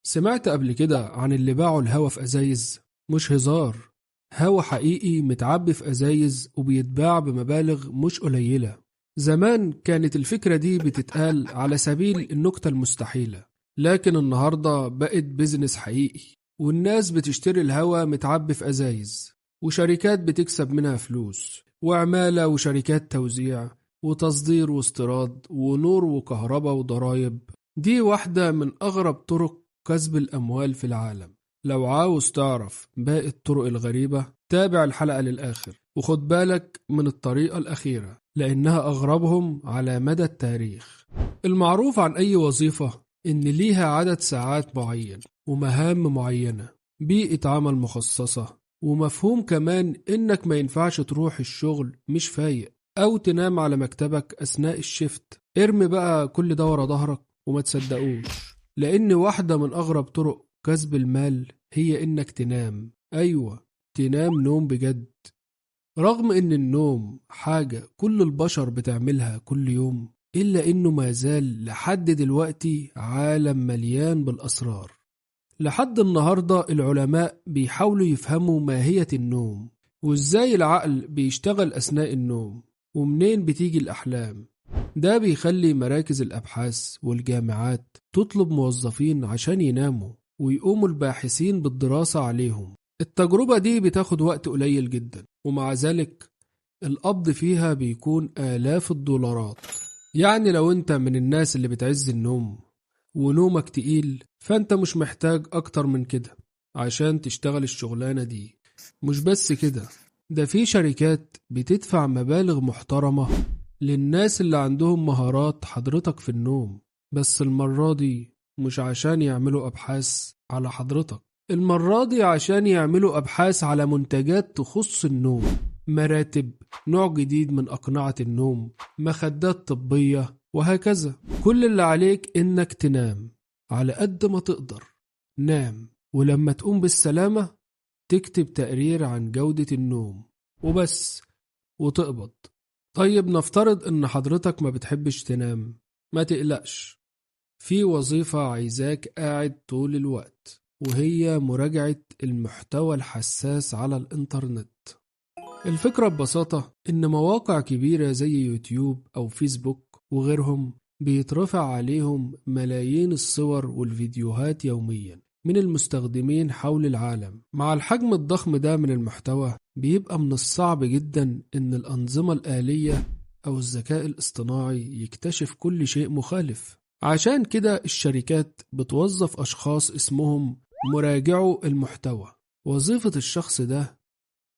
سمعت قبل كده عن اللي باعوا الهوا في أزايز؟ مش هزار، هوا حقيقي متعبي في أزايز وبيتباع بمبالغ مش قليلة. زمان كانت الفكرة دي بتتقال على سبيل النكتة المستحيلة، لكن النهاردة بقت بيزنس حقيقي، والناس بتشتري الهوا متعبي في أزايز، وشركات بتكسب منها فلوس، وعمالة وشركات توزيع وتصدير واستيراد ونور وكهرباء وضرايب. دي واحدة من أغرب طرق كسب الأموال في العالم. لو عاوز تعرف باقي الطرق الغريبة تابع الحلقة للآخر، وخد بالك من الطريقة الأخيرة لأنها أغربهم على مدى التاريخ. المعروف عن أي وظيفة إن ليها عدد ساعات معين ومهام معينة، بيئة عمل مخصصة، ومفهوم كمان إنك ما ينفعش تروح الشغل مش فايق أو تنام على مكتبك أثناء الشفت. ارمي بقى كل ده ورا ظهرك وما تصدقوش، لأن واحدة من أغرب طرق كسب المال هي إنك تنام. أيوة، تنام نوم بجد. رغم إن النوم حاجة كل البشر بتعملها كل يوم، إلا إنه ما زال لحد دلوقتي عالم مليان بالأسرار. لحد النهاردة العلماء بيحاولوا يفهموا ماهية النوم، وإزاي العقل بيشتغل أثناء النوم، ومنين بتيجي الأحلام. ده بيخلي مراكز الأبحاث والجامعات تطلب موظفين عشان يناموا، ويقوموا الباحثين بالدراسة عليهم. التجربة دي بتاخد وقت قليل جدا، ومع ذلك القبض فيها بيكون آلاف الدولارات. يعني لو انت من الناس اللي بتعز النوم ونومك تقيل، فانت مش محتاج اكتر من كده عشان تشتغل الشغلانة دي. مش بس كده، ده في شركات بتدفع مبالغ محترمة للناس اللي عندهم مهارات حضرتك في النوم، بس المرة دي مش عشان يعملوا أبحاث على حضرتك، المرة دي عشان يعملوا أبحاث على منتجات تخص النوم. مراتب، نوع جديد من أقنعة النوم، مخدات طبية، وهكذا. كل اللي عليك إنك تنام على قد ما تقدر. نام، ولما تقوم بالسلامة تكتب تقرير عن جودة النوم وبس، وتقبض. طيب نفترض إن حضرتك ما بتحبش تنام، ما تقلقش، في وظيفة عايزاك قاعد طول الوقت، وهي مراجعة المحتوى الحساس على الإنترنت. الفكرة ببساطة إن مواقع كبيرة زي يوتيوب أو فيسبوك وغيرهم بيترفع عليهم ملايين الصور والفيديوهات يوميا من المستخدمين حول العالم. مع الحجم الضخم ده من المحتوى، بيبقى من الصعب جدا إن الأنظمة الآلية أو الذكاء الاصطناعي يكتشف كل شيء مخالف. عشان كده الشركات بتوظف أشخاص اسمهم مراجعو المحتوى. وظيفة الشخص ده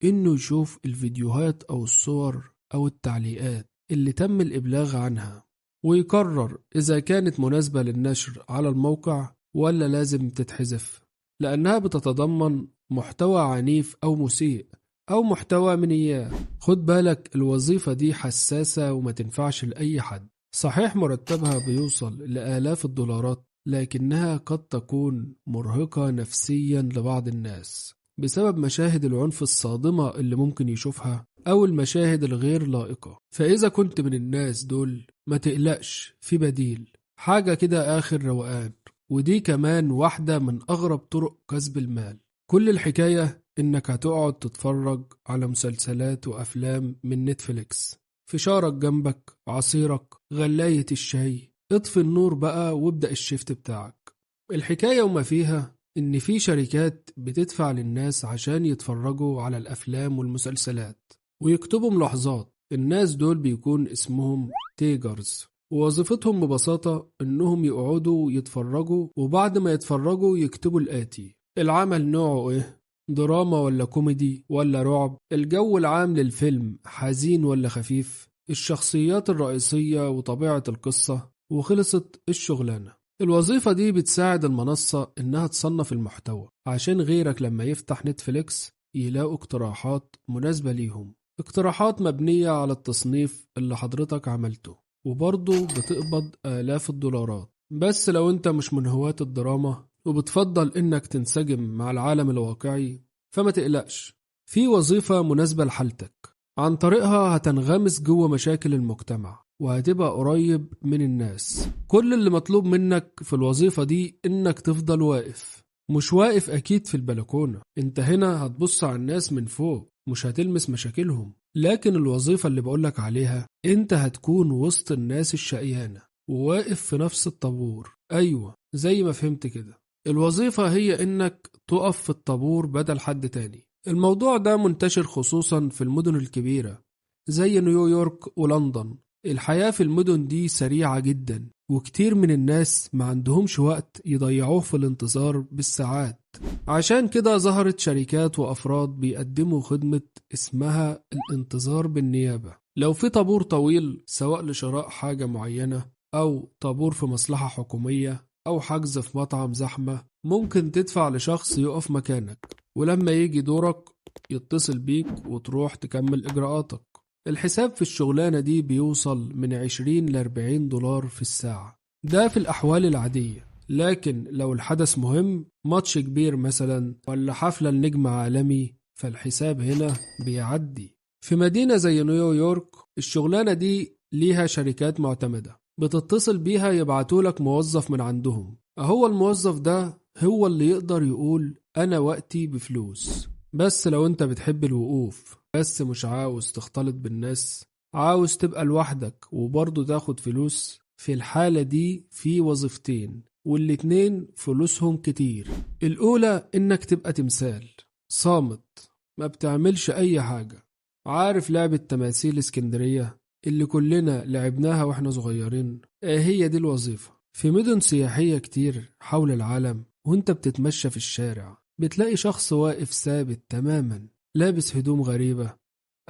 إنه يشوف الفيديوهات أو الصور أو التعليقات اللي تم الإبلاغ عنها، ويقرر إذا كانت مناسبة للنشر على الموقع ولا لازم تتحذف، لأنها بتتضمن محتوى عنيف أو مسيء أو محتوى من إياه. خد بالك، الوظيفة دي حساسة وما تنفعش لأي حد. صحيح مرتبها بيوصل لآلاف الدولارات، لكنها قد تكون مرهقة نفسيا لبعض الناس بسبب مشاهد العنف الصادمة اللي ممكن يشوفها أو المشاهد الغير لائقة. فإذا كنت من الناس دول، ما تقلقش، في بديل، حاجة كده آخر روقان. ودي كمان واحدة من أغرب طرق كسب المال. كل الحكاية إنك هتقعد تتفرج على مسلسلات وأفلام من نتفليكس، فشارك جنبك، عصيرك، غلاية الشاي، اطفي النور بقى وابدأ الشيفت بتاعك. الحكاية وما فيها إن في شركات بتدفع للناس عشان يتفرجوا على الأفلام والمسلسلات ويكتبوا ملاحظات. الناس دول بيكون اسمهم تيجرز، ووظيفتهم ببساطة إنهم يقعدوا يتفرجوا، وبعد ما يتفرجوا يكتبوا الآتي: العمل نوعه إيه؟ دراما ولا كوميدي ولا رعب؟ الجو العام للفيلم حزين ولا خفيف؟ الشخصيات الرئيسية وطبيعة القصة؟ وخلصت الشغلانة. الوظيفة دي بتساعد المنصة إنها تصنف المحتوى عشان غيرك لما يفتح نتفليكس يلاقوا اقتراحات مناسبة ليهم، اقتراحات مبنية على التصنيف اللي حضرتك عملته، وبرضه بتقبض آلاف الدولارات. بس لو انت مش من هواة الدراما وبتفضل إنك تنسجم مع العالم الواقعي، فما تقلقش، في وظيفة مناسبة لحالتك. عن طريقها هتنغمس جوه مشاكل المجتمع وهتبقى قريب من الناس. كل اللي مطلوب منك في الوظيفة دي إنك تفضل واقف، مش واقف أكيد في البلكونة، انت هنا هتبص على الناس من فوق، مش هتلمس مشاكلهم. لكن الوظيفة اللي بقولك عليها انت هتكون وسط الناس الشقيانة وواقف في نفس الطابور. أيوة زي ما فهمت كده، الوظيفة هي إنك تقف في الطابور بدل حد تاني. الموضوع ده منتشر خصوصا في المدن الكبيرة زي نيويورك ولندن. الحياة في المدن دي سريعة جدا، وكتير من الناس ما عندهمش وقت يضيعوه في الانتظار بالساعات. عشان كده ظهرت شركات وأفراد بيقدموا خدمة اسمها الانتظار بالنيابة. لو في طابور طويل سواء لشراء حاجة معينة أو طابور في مصلحة حكومية أو حجز في مطعم زحمة، ممكن تدفع لشخص يقف مكانك، ولما يجي دورك يتصل بيك وتروح تكمل إجراءاتك. الحساب في الشغلانة دي بيوصل من 20 ل 40 دولار في الساعة، ده في الأحوال العادية. لكن لو الحدث مهم، ماتش كبير مثلا ولا حفلة لنجم عالمي، فالحساب هنا بيعدي. في مدينة زي نيويورك الشغلانة دي ليها شركات معتمدة بتتصل بيها يبعتولك موظف من عندهم. هو الموظف ده هو اللي يقدر يقول أنا وقتي بفلوس. بس لو انت بتحب الوقوف بس مش عاوز تختلط بالناس، عاوز تبقى لوحدك وبرضه تاخد فلوس، في الحالة دي في وظيفتين والاتنين فلوسهم كتير. الأولى إنك تبقى تمثال صامت ما بتعملش أي حاجة. عارف لعبة تماثيل اسكندرية اللي كلنا لعبناها واحنا صغيرين؟ هي دي الوظيفة. في مدن سياحية كتير حول العالم وانت بتتمشى في الشارع بتلاقي شخص واقف ثابت تماما، لابس هدوم غريبة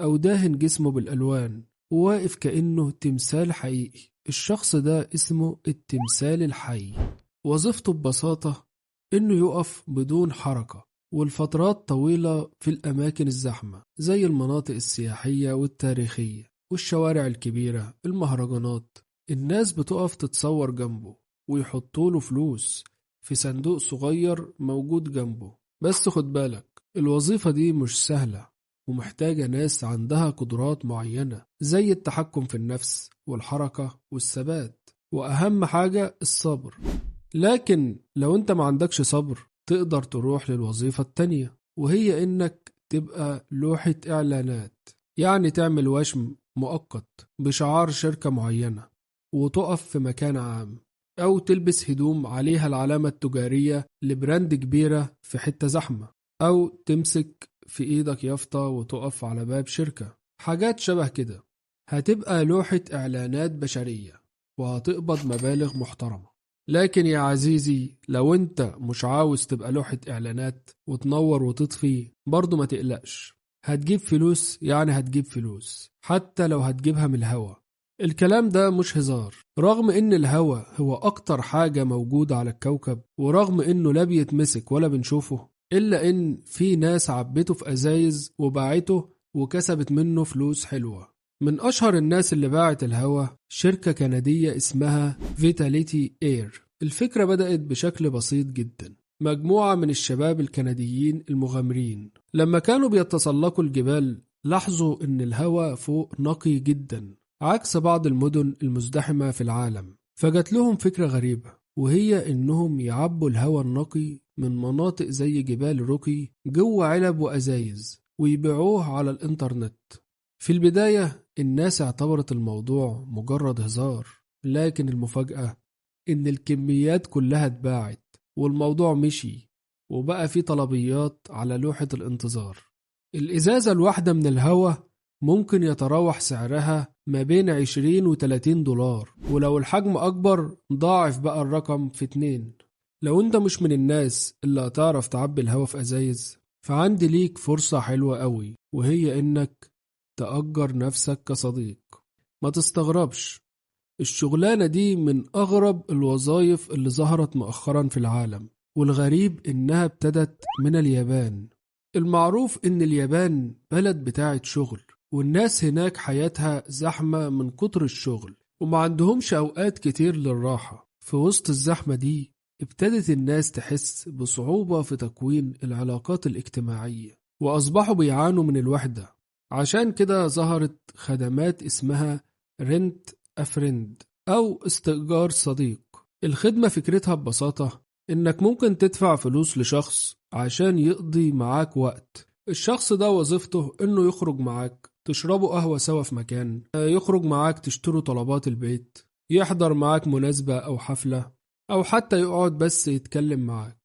أو داهن جسمه بالألوان، وواقف كأنه تمثال حقيقي. الشخص ده اسمه التمثال الحي. وظيفته ببساطة إنه يقف بدون حركة والفترات طويلة في الأماكن الزحمة زي المناطق السياحية والتاريخية والشوارع الكبيرة. المهرجانات الناس بتقف تتصور جنبه ويحطوله فلوس في صندوق صغير موجود جنبه. بس خد بالك، الوظيفة دي مش سهلة ومحتاجة ناس عندها قدرات معينة زي التحكم في النفس والحركة والثبات، وأهم حاجة الصبر. لكن لو انت ما عندكش صبر تقدر تروح للوظيفة التانية، وهي انك تبقى لوحة اعلانات. يعني تعمل وشم مؤقت بشعار شركة معينة وتقف في مكان عام، أو تلبس هدوم عليها العلامة التجارية لبراند كبيرة في حتة زحمة، أو تمسك في إيدك يافطة وتقف على باب شركة. حاجات شبه كده. هتبقى لوحة إعلانات بشرية وهتقبض مبالغ محترمة. لكن يا عزيزي لو انت مش عاوز تبقى لوحة إعلانات وتنور وتطفي، برضو ما تقلقش، هتجيب فلوس. يعني هتجيب فلوس حتى لو هتجيبها من الهوا. الكلام ده مش هزار. رغم ان الهوا هو اكتر حاجة موجودة على الكوكب، ورغم انه لا بيتمسك ولا بنشوفه، الا ان في ناس عبته في ازايز وباعته وكسبت منه فلوس حلوة. من اشهر الناس اللي باعت الهوا شركة كندية اسمها فيتاليتي اير. الفكرة بدأت بشكل بسيط جدا. مجموعة من الشباب الكنديين المغامرين لما كانوا بيتسلقوا الجبال لاحظوا ان الهوا فوق نقي جدا عكس بعض المدن المزدحمة في العالم. فجت لهم فكرة غريبة، وهي إنهم يعبوا الهواء النقي من مناطق زي جبال روكي جوه علب وأزايز ويبيعوه على الإنترنت. في البداية الناس اعتبرت الموضوع مجرد هزار، لكن المفاجأة إن الكميات كلها اتباعت والموضوع مشي وبقى في طلبيات على لوحة الانتظار. الإزازة الواحدة من الهواء ممكن يتراوح سعرها ما بين 20 و 30 دولار، ولو الحجم أكبر ضاعف بقى الرقم في 2. لو انت مش من الناس اللي هتعرف تعبي الهوا في أزايز، فعندي ليك فرصة حلوة قوي، وهي إنك تأجر نفسك كصديق. ما تستغربش، الشغلانة دي من أغرب الوظائف اللي ظهرت مؤخرا في العالم، والغريب إنها ابتدت من اليابان. المعروف إن اليابان بلد بتاعت شغل، والناس هناك حياتها زحمة من كتر الشغل وما عندهمش أوقات كتير للراحة. في وسط الزحمة دي ابتدت الناس تحس بصعوبة في تكوين العلاقات الاجتماعية، وأصبحوا بيعانوا من الوحدة. عشان كده ظهرت خدمات اسمها رنت أفريند أو استئجار صديق. الخدمة فكرتها ببساطة إنك ممكن تدفع فلوس لشخص عشان يقضي معاك وقت. الشخص ده وظيفته إنه يخرج معاك تشربوا قهوة سوا في مكان، يخرج معاك تشتروا طلبات البيت، يحضر معاك مناسبة أو حفلة، أو حتى يقعد بس يتكلم معاك.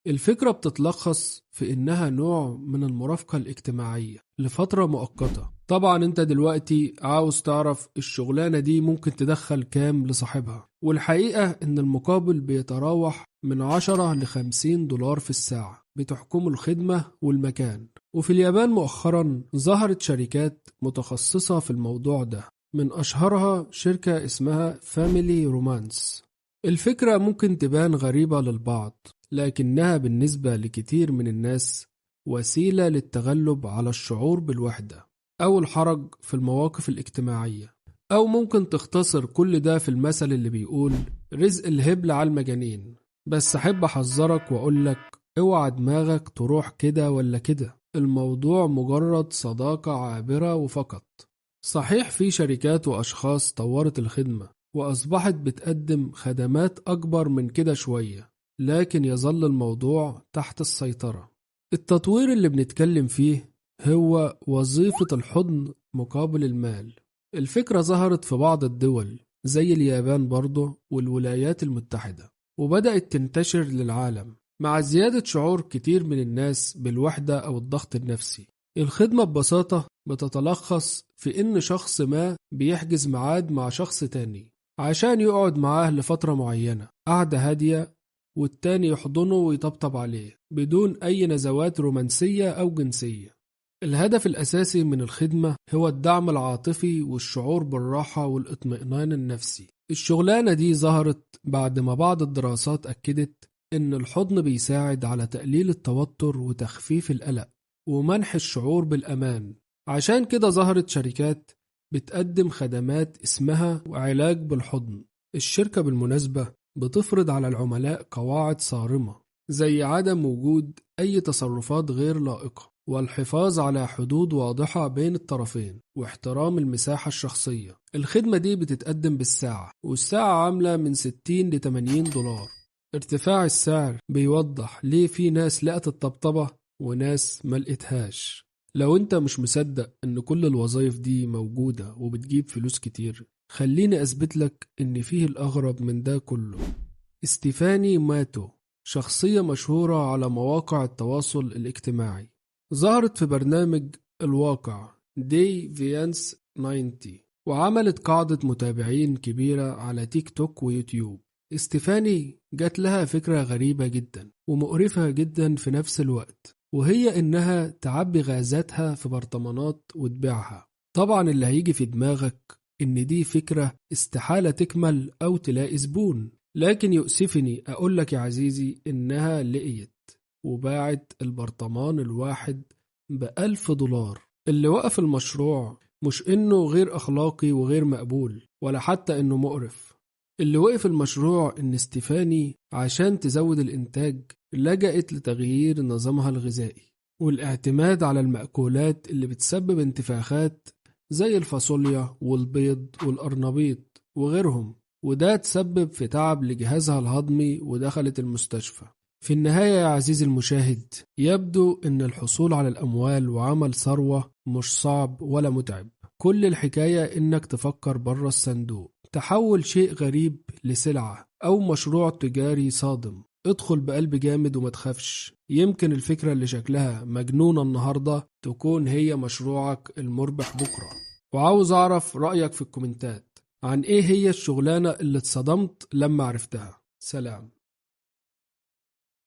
الفكرة بتتلخص في إنها نوع من المرافقة الاجتماعية لفترة مؤقتة. طبعا انت دلوقتي عاوز تعرف الشغلانة دي ممكن تدخل كام لصاحبها، والحقيقة إن المقابل بيتراوح من 10 ل 50 دولار في الساعة، بتحكم الخدمة والمكان. وفي اليابان مؤخرا ظهرت شركات متخصصة في الموضوع ده، من أشهرها شركة اسمها فاميلي رومانس. الفكرة ممكن تبان غريبة للبعض، لكنها بالنسبة لكتير من الناس وسيلة للتغلب على الشعور بالوحدة أو الحرج في المواقف الاجتماعية. أو ممكن تختصر كل ده في المثل اللي بيقول رزق الهبل على المجانين. بس أحب أحذرك وأقولك اوعى دماغك تروح كده ولا كده، الموضوع مجرد صداقة عابرة وفقط. صحيح في شركات وأشخاص طورت الخدمة وأصبحت بتقدم خدمات أكبر من كده شوية، لكن يظل الموضوع تحت السيطرة. التطوير اللي بنتكلم فيه هو وظيفة الحضن مقابل المال. الفكرة ظهرت في بعض الدول زي اليابان برضه والولايات المتحدة، وبدأت تنتشر للعالم مع زيادة شعور كتير من الناس بالوحدة أو الضغط النفسي. الخدمة ببساطة بتتلخص في إن شخص ما بيحجز ميعاد مع شخص تاني عشان يقعد معاه لفترة معينة، قعدة هادية، والتاني يحضنه ويطبطب عليه بدون أي نزوات رومانسية أو جنسية. الهدف الأساسي من الخدمة هو الدعم العاطفي والشعور بالراحة والاطمئنان النفسي. الشغلانة دي ظهرت بعد ما بعض الدراسات أكدت إن الحضن بيساعد على تقليل التوتر وتخفيف القلق ومنح الشعور بالأمان. عشان كده ظهرت شركات بتقدم خدمات اسمها علاج بالحضن. الشركة بالمناسبة بتفرض على العملاء قواعد صارمة زي عدم وجود أي تصرفات غير لائقة، والحفاظ على حدود واضحة بين الطرفين، واحترام المساحة الشخصية. الخدمة دي بتتقدم بالساعة، والساعة عاملة من 60 ل 80 دولار. ارتفاع السعر بيوضح ليه في ناس لقت الطبطبة وناس ملقتهاش. لو انت مش مصدق ان كل الوظائف دي موجودة وبتجيب فلوس كتير، خليني اثبت لك ان فيه الاغرب من ده كله. ستيفاني ماتو، شخصية مشهورة على مواقع التواصل الاجتماعي، ظهرت في برنامج الواقع دي فيانس 90، وعملت قاعدة متابعين كبيرة على تيك توك ويوتيوب. ستيفاني جات لها فكرة غريبة جدا ومقرفة جدا في نفس الوقت، وهي إنها تعبي غازاتها في برطمانات وتبيعها. طبعا اللي هيجي في دماغك إن دي فكرة استحالة تكمل أو تلاقي زبون، لكن يؤسفني أقولك يا عزيزي إنها لقيت وباعت البرطمان الواحد ب1000 دولار. اللي وقف المشروع مش إنه غير أخلاقي وغير مقبول ولا حتى إنه مقرف. اللي وقف المشروع إن ستيفاني عشان تزود الإنتاج لجأت لتغيير نظامها الغذائي والاعتماد على المأكولات اللي بتسبب انتفاخات زي الفاصوليا والبيض والأرنبيط وغيرهم، وده تسبب في تعب لجهازها الهضمي ودخلت المستشفى. في النهاية يا عزيزي المشاهد، يبدو أن الحصول على الأموال وعمل ثروة مش صعب ولا متعب. كل الحكاية إنك تفكر بره الصندوق، تحول شيء غريب لسلعة أو مشروع تجاري صادم. ادخل بقلب جامد وما تخافش، يمكن الفكرة اللي شكلها مجنونة النهاردة تكون هي مشروعك المربح بكرة. وعاوز أعرف رأيك في الكومنتات عن إيه هي الشغلانة اللي اتصدمت لما عرفتها. سلام.